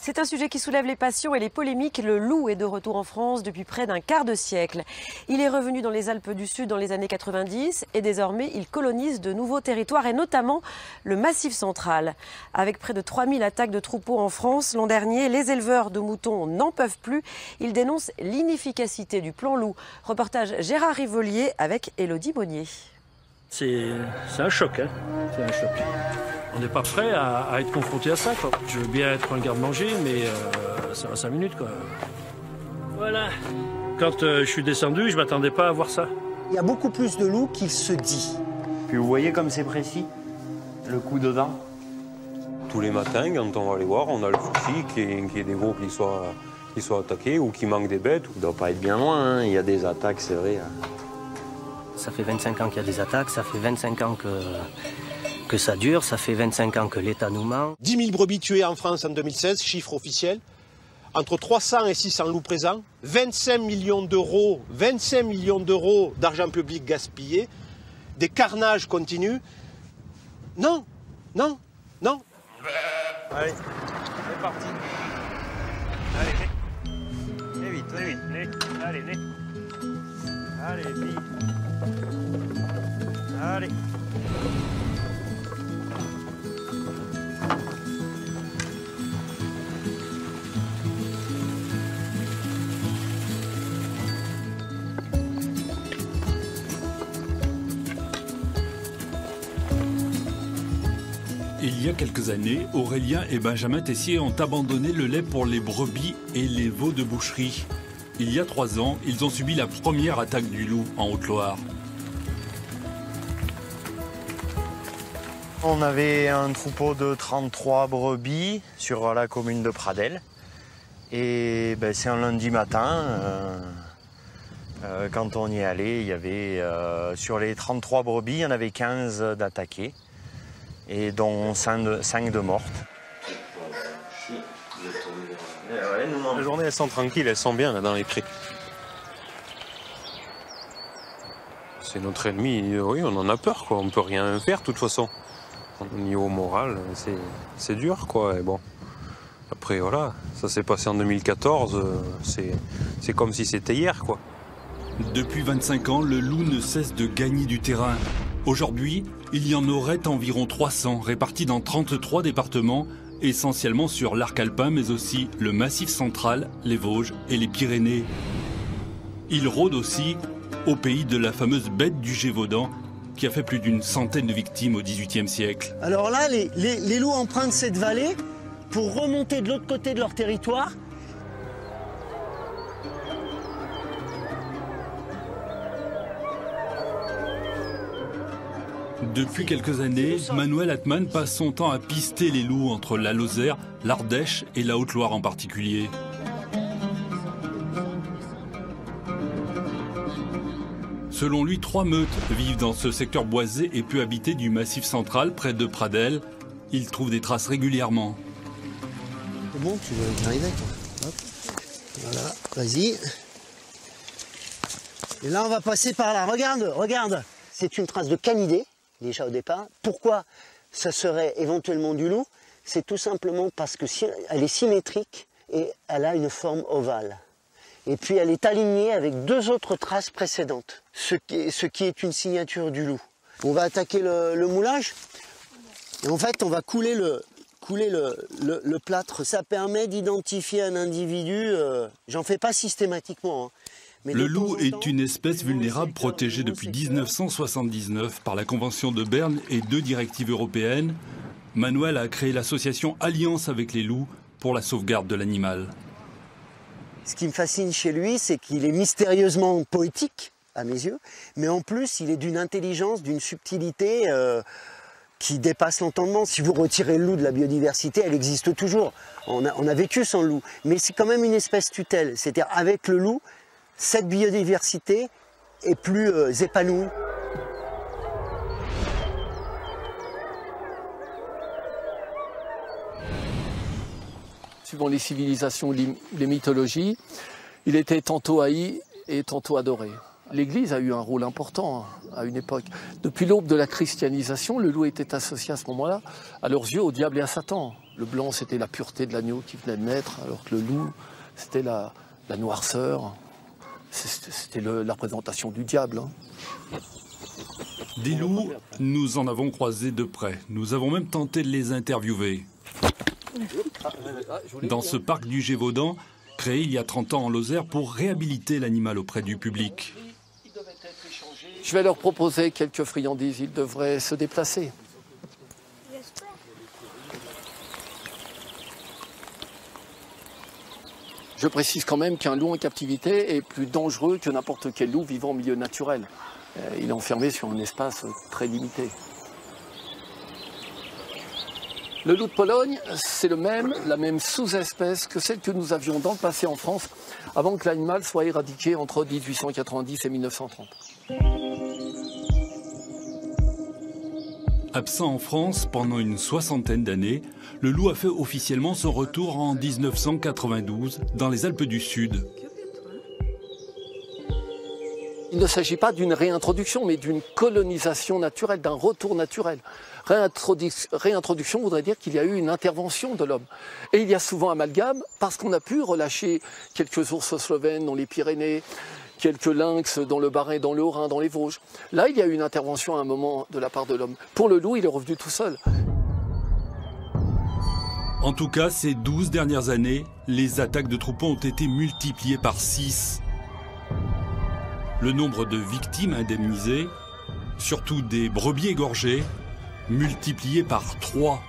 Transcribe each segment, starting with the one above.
C'est un sujet qui soulève les passions et les polémiques. Le loup est de retour en France depuis près d'un quart de siècle. Il est revenu dans les Alpes du Sud dans les années 90 et désormais il colonise de nouveaux territoires et notamment le Massif central. Avec près de 3000 attaques de troupeaux en France l'an dernier, les éleveurs de moutons n'en peuvent plus. Ils dénoncent l'inefficacité du plan loup. Reportage Gérard Rivolier avec Élodie Monnier. C'est un choc, hein. C'est un choc. On n'est pas prêt à être confronté à ça, quoi. Je veux bien être un garde-manger, mais ça va 5 minutes, quoi. Voilà. Quand je suis descendu, je m'attendais pas à voir ça. Il y a beaucoup plus de loups qu'il se dit. Puis vous voyez comme c'est précis, le coup de dent. Tous les matins, quand on va les voir, on a le souci qu'il y ait des groupes qui soient attaqués ou qui manquent des bêtes. Il doit pas être bien loin, hein. Il y a des attaques, c'est vrai. Ça fait 25 ans qu'il y a des attaques, ça fait 25 ans que ça dure, ça fait 25 ans que l'État nous ment. 10 000 brebis tuées en France en 2016, chiffre officiel. Entre 300 et 600 loups présents. 25 millions d'euros d'argent public gaspillé. Des carnages continus. Non, non, non. Allez, c'est parti. Allez, vite, vite. Allez, vite. Allez, vite. Allez. Il y a quelques années, Aurélien et Benjamin Tessier ont abandonné le lait pour les brebis et les veaux de boucherie. Il y a 3 ans, ils ont subi la première attaque du loup en Haute-Loire. On avait un troupeau de 33 brebis sur la commune de Pradelles. Et ben, c'est un lundi matin, quand on y est allé, il y avait sur les 33 brebis, il y en avait 15 d'attaquées. Et dont 5 de mortes. Les journées, elles sont tranquilles, elles sont bien là, dans les prés. C'est notre ennemi, oui, on en a peur, quoi. On ne peut rien faire, de toute façon. Au niveau moral, c'est dur, quoi. Et bon. Après, voilà, ça s'est passé en 2014, c'est comme si c'était hier, quoi. Depuis 25 ans, le loup ne cesse de gagner du terrain. Aujourd'hui, il y en aurait environ 300 répartis dans 33 départements, essentiellement sur l'arc alpin, mais aussi le Massif central, les Vosges et les Pyrénées. Il rôde aussi au pays de la fameuse bête du Gévaudan, qui a fait plus d'une centaine de victimes au XVIIIe siècle. Alors là, les loups empruntent cette vallée pour remonter de l'autre côté de leur territoire. Depuis quelques années, Manuel Atman passe son temps à pister les loups entre la Lozère, l'Ardèche et la Haute-Loire en particulier. Selon lui, 3 meutes vivent dans ce secteur boisé et peu habité du Massif central, près de Pradelles. Il trouve des traces régulièrement. C'est bon, tu veux y arriver, toi. Hop. Voilà, vas-y. Et là, on va passer par là. Regarde. C'est une trace de canidé, déjà au départ. Pourquoi ça serait éventuellement du loup? C'est tout simplement parce que elle est symétrique et elle a une forme ovale. Et puis elle est alignée avec 2 autres traces précédentes, ce qui est une signature du loup. On va attaquer le moulage. Et en fait, on va couler le plâtre. Ça permet d'identifier un individu. J'en fais pas systématiquement. Hein. Mais le loup est une espèce vulnérable protégée depuis 1979 par la Convention de Berne et 2 directives européennes. Manuel a créé l'association Alliance avec les loups pour la sauvegarde de l'animal. Ce qui me fascine chez lui, c'est qu'il est mystérieusement poétique, à mes yeux, mais en plus, il est d'une intelligence, d'une subtilité qui dépasse l'entendement. Si vous retirez le loup de la biodiversité, elle existe toujours. On a vécu sans le loup, mais c'est quand même une espèce tutelle. C'est-à-dire, avec le loup, cette biodiversité est plus épanouie. Suivant les civilisations, les mythologies, il était tantôt haï et tantôt adoré. l'Église a eu un rôle important à une époque. Depuis l'aube de la christianisation, le loup était associé à ce moment-là, à leurs yeux, au diable et à Satan. Le blanc, c'était la pureté de l'agneau qui venait de naître, alors que le loup, c'était la noirceur, c'était la représentation du diable. Hein. Des loups, nous en avons croisé de près. Nous avons même tenté de les interviewer. Dans ce parc du Gévaudan, créé il y a 30 ans en Lozère pour réhabiliter l'animal auprès du public. Je vais leur proposer quelques friandises, ils devraient se déplacer. Je précise quand même qu'un loup en captivité est plus dangereux que n'importe quel loup vivant en milieu naturel. Il est enfermé sur un espace très limité. Le loup de Pologne, c'est la même sous-espèce que celle que nous avions dans le passé en France, avant que l'animal soit éradiqué entre 1890 et 1930. Absent en France pendant une 60aine d'années, le loup a fait officiellement son retour en 1992 dans les Alpes du Sud. Il ne s'agit pas d'une réintroduction, mais d'une colonisation naturelle, d'un retour naturel. Réintroduction voudrait dire qu'il y a eu une intervention de l'homme. Et il y a souvent amalgame parce qu'on a pu relâcher quelques ours slovènes dans les Pyrénées, quelques lynx dans le Bas-Rhin, dans le Haut-Rhin, dans les Vosges. Là, il y a eu une intervention à un moment de la part de l'homme. Pour le loup, il est revenu tout seul. En tout cas, ces 12 dernières années, les attaques de troupeaux ont été multipliées par 6. Le nombre de victimes indemnisées, surtout des brebis égorgées, multiplié par 3.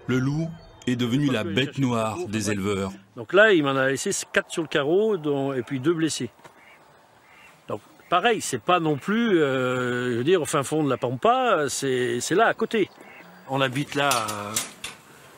Le loup est devenu la bête noire des éleveurs. Donc là, il m'en a laissé 4 sur le carreau et puis 2 blessés. Donc pareil, c'est pas non plus, je veux dire, au fin fond de la Pampa, c'est là à côté. On habite là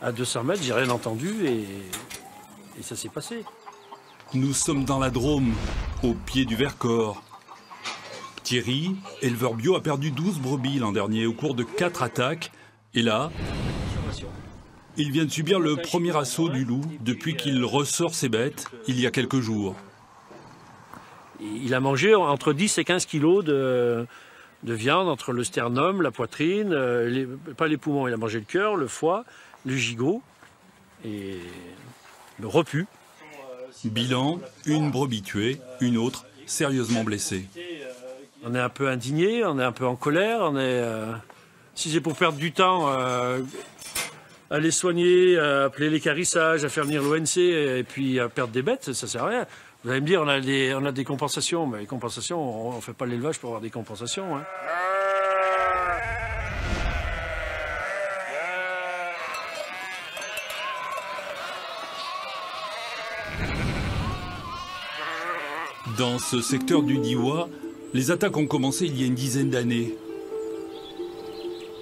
à 200 mètres, j'ai rien entendu et ça s'est passé. Nous sommes dans la Drôme, au pied du Vercors. Thierry, éleveur bio, a perdu 12 brebis l'an dernier au cours de 4 attaques. Et là, il vient de subir le premier assaut du loup depuis qu'il ressort ses bêtes il y a quelques jours. Il a mangé entre 10 et 15 kilos de viande entre le sternum, la poitrine, pas les poumons, il a mangé le cœur, le foie, le gigot et le repu. Bilan, une brebis tuée, une autre sérieusement blessée. On est un peu indigné, on est un peu en colère, si c'est pour perdre du temps, aller soigner, appeler l'équarrissage, à faire venir l'ONC et puis à perdre des bêtes, ça sert à rien. Vous allez me dire, on a des compensations, mais les compensations, on ne fait pas l'élevage pour avoir des compensations. Hein. Dans ce secteur du Diois, les attaques ont commencé il y a une dizaine d'années.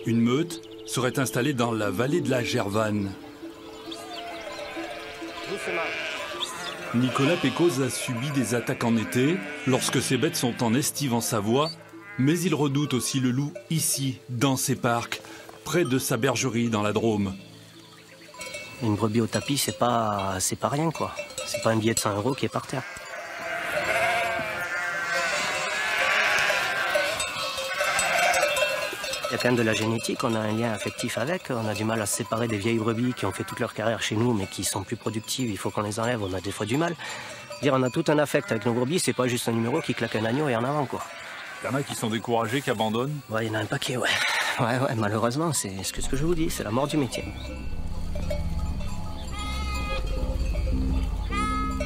Une meute serait installée dans la vallée de la Gervanne. Nicolas Pécose a subi des attaques en été, lorsque ses bêtes sont en estive en Savoie, mais il redoute aussi le loup ici, dans ses parcs, près de sa bergerie dans la Drôme. Une brebis au tapis, c'est pas rien, quoi. C'est pas un billet de 100 € qui est par terre. Il y a quand même de la génétique, on a un lien affectif avec, on a du mal à se séparer des vieilles brebis qui ont fait toute leur carrière chez nous mais qui sont plus productives, il faut qu'on les enlève, on a des fois du mal. Dire on a tout un affect avec nos brebis, c'est pas juste un numéro qui claque un agneau et en avant quoi. Il y en a qui sont découragés, qui abandonnent. Ouais, il y en a un paquet, ouais. Ouais, malheureusement, c'est ce que je vous dis, c'est la mort du métier.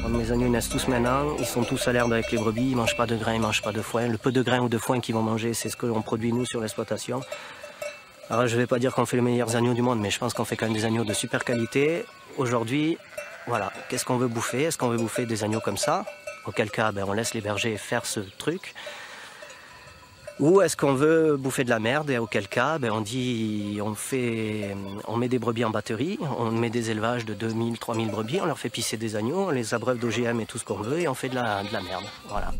Mes agneaux naissent tous maintenant, ils sont tous à l'herbe avec les brebis, ils mangent pas de grains, ils mangent pas de foin. Le peu de grains ou de foin qu'ils vont manger, c'est ce que l'on produit nous sur l'exploitation. Alors je vais pas dire qu'on fait les meilleurs agneaux du monde, mais je pense qu'on fait quand même des agneaux de super qualité. Aujourd'hui, voilà, qu'est-ce qu'on veut bouffer? Est-ce qu'on veut bouffer des agneaux comme ça? Auquel cas, on laisse les bergers faire ce truc. Ou est-ce qu'on veut bouffer de la merde et auquel cas, on met des brebis en batterie, on met des élevages de 2000, 3000 brebis, on leur fait pisser des agneaux, on les abreuve d'OGM et tout ce qu'on veut et on fait de la merde. Voilà.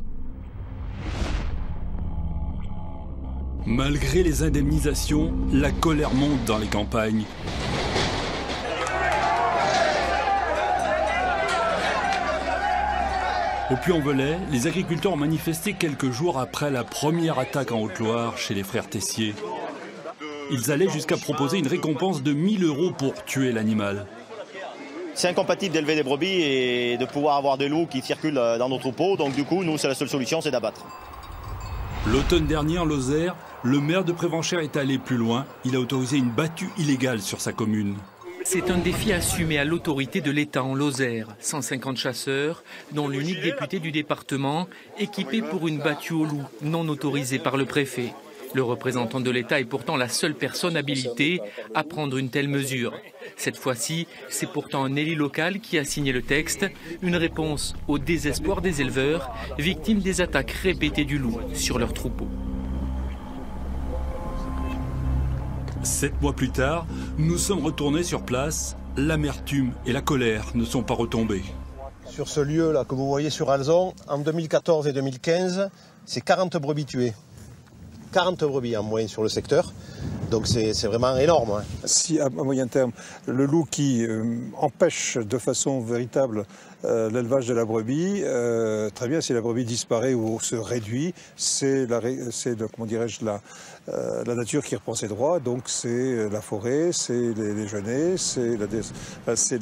Malgré les indemnisations, la colère monte dans les campagnes. Au Puy-en-Velay, les agriculteurs ont manifesté quelques jours après la première attaque en Haute-Loire chez les frères Tessier. Ils allaient jusqu'à proposer une récompense de 1 000 € pour tuer l'animal. C'est incompatible d'élever des brebis et de pouvoir avoir des loups qui circulent dans nos troupeaux. Donc du coup, nous, c'est la seule solution, c'est d'abattre. L'automne dernier, en Lozère, le maire de Prévenchères est allé plus loin. Il a autorisé une battue illégale sur sa commune. C'est un défi assumé à l'autorité de l'État en Lozère. 150 chasseurs, dont l'unique député du département, équipé pour une battue au loup, non autorisée par le préfet. Le représentant de l'État est pourtant la seule personne habilitée à prendre une telle mesure. Cette fois-ci, c'est pourtant un élu local qui a signé le texte, une réponse au désespoir des éleveurs, victimes des attaques répétées du loup sur leurs troupeaux. 7 mois plus tard, nous sommes retournés sur place. L'amertume et la colère ne sont pas retombées. Sur ce lieu-là que vous voyez sur Alzon, en 2014 et 2015, c'est 40 brebis tuées. 40 brebis en moyenne sur le secteur, donc c'est vraiment énorme. Hein. Si à moyen terme, le loup qui empêche de façon véritable l'élevage de la brebis, très bien, si la brebis disparaît ou se réduit, c'est la nature qui reprend ses droits, donc c'est la forêt, c'est les genêts, c'est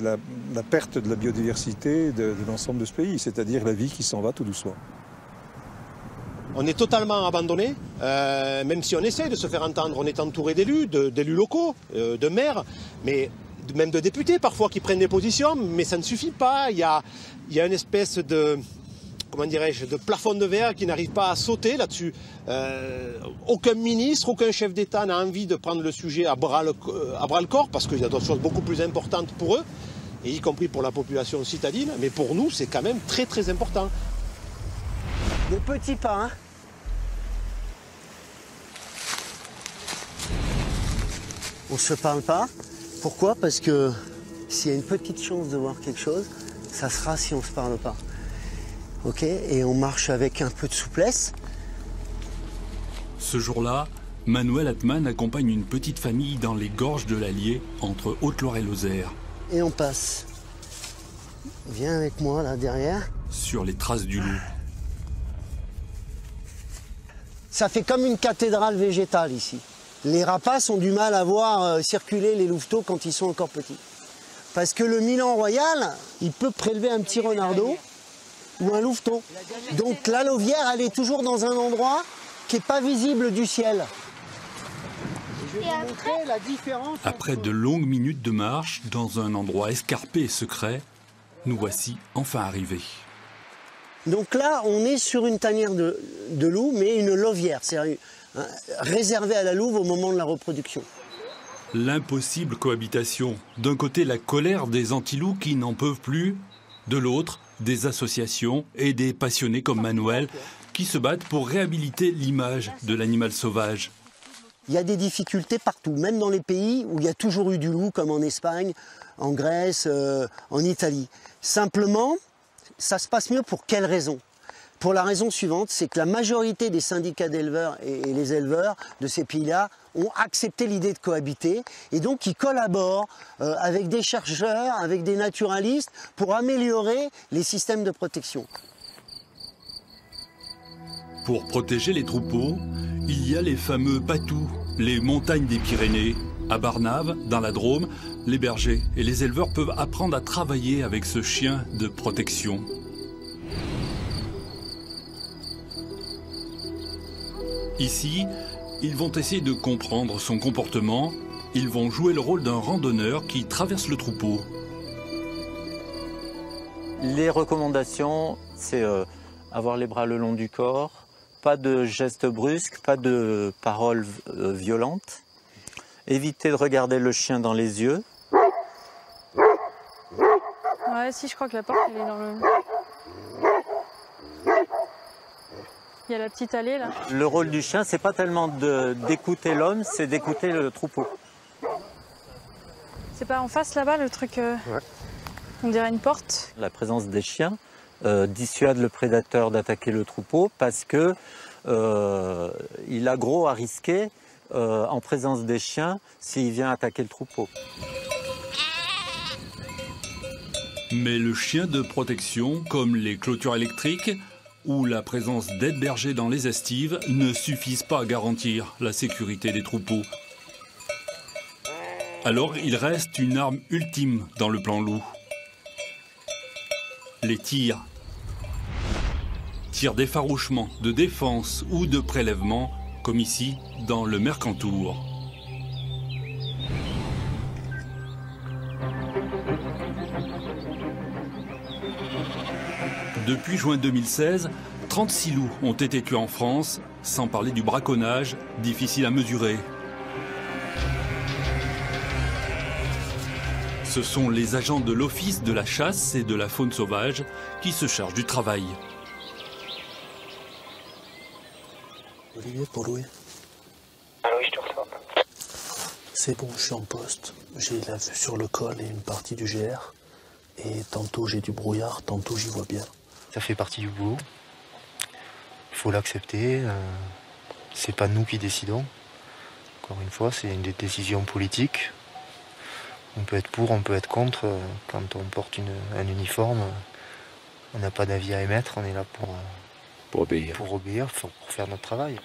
la perte de la biodiversité de l'ensemble de ce pays, c'est-à-dire la vie qui s'en va tout doucement. On est totalement abandonné, même si on essaie de se faire entendre. On est entouré d'élus, d'élus locaux, de maires, mais même de députés parfois qui prennent des positions, mais ça ne suffit pas. Il y a une espèce de, comment dirais-je, de plafond de verre qui n'arrive pas à sauter là-dessus. Aucun ministre, aucun chef d'État n'a envie de prendre le sujet à bras le corps, parce qu'il y a d'autres choses beaucoup plus importantes pour eux, et y compris pour la population citadine, mais pour nous c'est quand même très très important. Des petits pas, hein. On se parle pas. Pourquoi? Parce que s'il y a une petite chance de voir quelque chose, ça sera si on se parle pas. Ok? Et on marche avec un peu de souplesse. Ce jour-là, Manuel Atman accompagne une petite famille dans les gorges de l'Allier, entre Haute-Loire et Lozère. Et on passe. Viens avec moi, là, derrière. Sur les traces du loup. Ça fait comme une cathédrale végétale ici. Les rapaces ont du mal à voir circuler les louveteaux quand ils sont encore petits. Parce que le Milan royal, il peut prélever un petit renardeau ou un louveteau. Donc la louvière, elle est toujours dans un endroit qui n'est pas visible du ciel. Je vais vous montrer la différence. Après de longues minutes de marche, dans un endroit escarpé et secret, nous voici enfin arrivés. Donc là, on est sur une tanière de loup, mais une lovière, c'est-à-dire réservée à la louve au moment de la reproduction. L'impossible cohabitation. D'un côté, la colère des anti-loups qui n'en peuvent plus. De l'autre, des associations et des passionnés comme Manuel qui se battent pour réhabiliter l'image de l'animal sauvage. Il y a des difficultés partout, même dans les pays où il y a toujours eu du loup, comme en Espagne, en Grèce, en Italie. Simplement, ça se passe mieux pour quelle raison? Pour la raison suivante, c'est que la majorité des syndicats d'éleveurs et les éleveurs de ces pays-là ont accepté l'idée de cohabiter et donc ils collaborent avec des chercheurs, avec des naturalistes pour améliorer les systèmes de protection. Pour protéger les troupeaux, il y a les fameux patous, les montagnes des Pyrénées. À Barnave, dans la Drôme, les bergers et les éleveurs peuvent apprendre à travailler avec ce chien de protection. Ici, ils vont essayer de comprendre son comportement. Ils vont jouer le rôle d'un randonneur qui traverse le troupeau. Les recommandations, c'est avoir les bras le long du corps, pas de gestes brusques, pas de paroles violentes. Éviter de regarder le chien dans les yeux. Ouais, si, je crois que la porte, elle est dans le... Il y a la petite allée, là. Le rôle du chien, c'est pas tellement d'écouter l'homme, c'est d'écouter le troupeau. C'est pas en face, là-bas, le truc... Ouais. On dirait une porte. La présence des chiens dissuade le prédateur d'attaquer le troupeau parce que il a gros à risquer en présence des chiens s'il vient attaquer le troupeau. Mais le chien de protection, comme les clôtures électriques ou la présence d'aides bergers dans les estives, ne suffisent pas à garantir la sécurité des troupeaux. Alors il reste une arme ultime dans le plan loup. Les tirs. Tirs d'effarouchement, de défense ou de prélèvement, comme ici dans le Mercantour. Depuis juin 2016, 36 loups ont été tués en France, sans parler du braconnage, difficile à mesurer. Ce sont les agents de l'Office de la chasse et de la faune sauvage qui se chargent du travail. Olivier, pour Louis. Ah oui, je te reçois. C'est bon, je suis en poste. J'ai la vue sur le col et une partie du GR. Et tantôt j'ai du brouillard, tantôt j'y vois bien. Ça fait partie du boulot. Il faut l'accepter. C'est pas nous qui décidons. Encore une fois, c'est une décision politique. On peut être pour, on peut être contre. Quand on porte un uniforme, on n'a pas d'avis à émettre. On est là pour obéir, pour faire notre travail.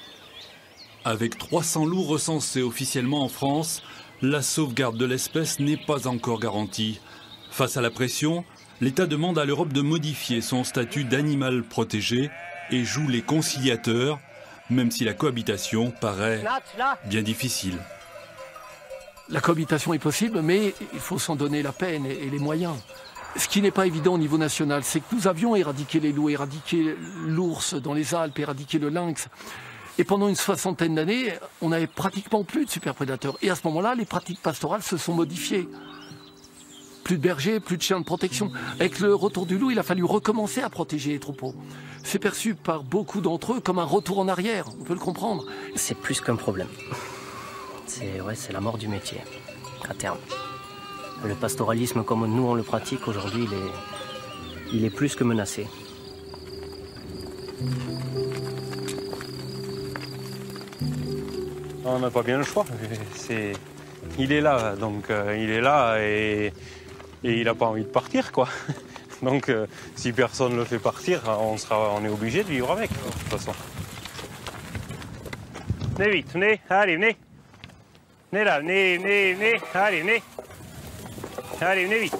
Avec 300 loups recensés officiellement en France, la sauvegarde de l'espèce n'est pas encore garantie. Face à la pression, l'État demande à l'Europe de modifier son statut d'animal protégé et joue les conciliateurs, même si la cohabitation paraît bien difficile. La cohabitation est possible, mais il faut s'en donner la peine et les moyens. Ce qui n'est pas évident au niveau national, c'est que nous avions éradiqué les loups, éradiqué l'ours dans les Alpes, éradiqué le lynx. Et pendant une 60aine d'années, on n'avait pratiquement plus de superprédateurs. Et à ce moment-là, les pratiques pastorales se sont modifiées. Plus de bergers, plus de chiens de protection. Avec le retour du loup, il a fallu recommencer à protéger les troupeaux. C'est perçu par beaucoup d'entre eux comme un retour en arrière, on peut le comprendre. C'est plus qu'un problème. C'est la mort du métier, à terme. Le pastoralisme comme nous on le pratique aujourd'hui, il est plus que menacé. On n'a pas bien le choix. Il est là, donc il est là et il n'a pas envie de partir, quoi. Donc si personne ne le fait partir, on est obligé de vivre avec, de toute façon. Venez vite, venez, allez, venez. Venez là, venez, allez, venez. Allez, venez vite.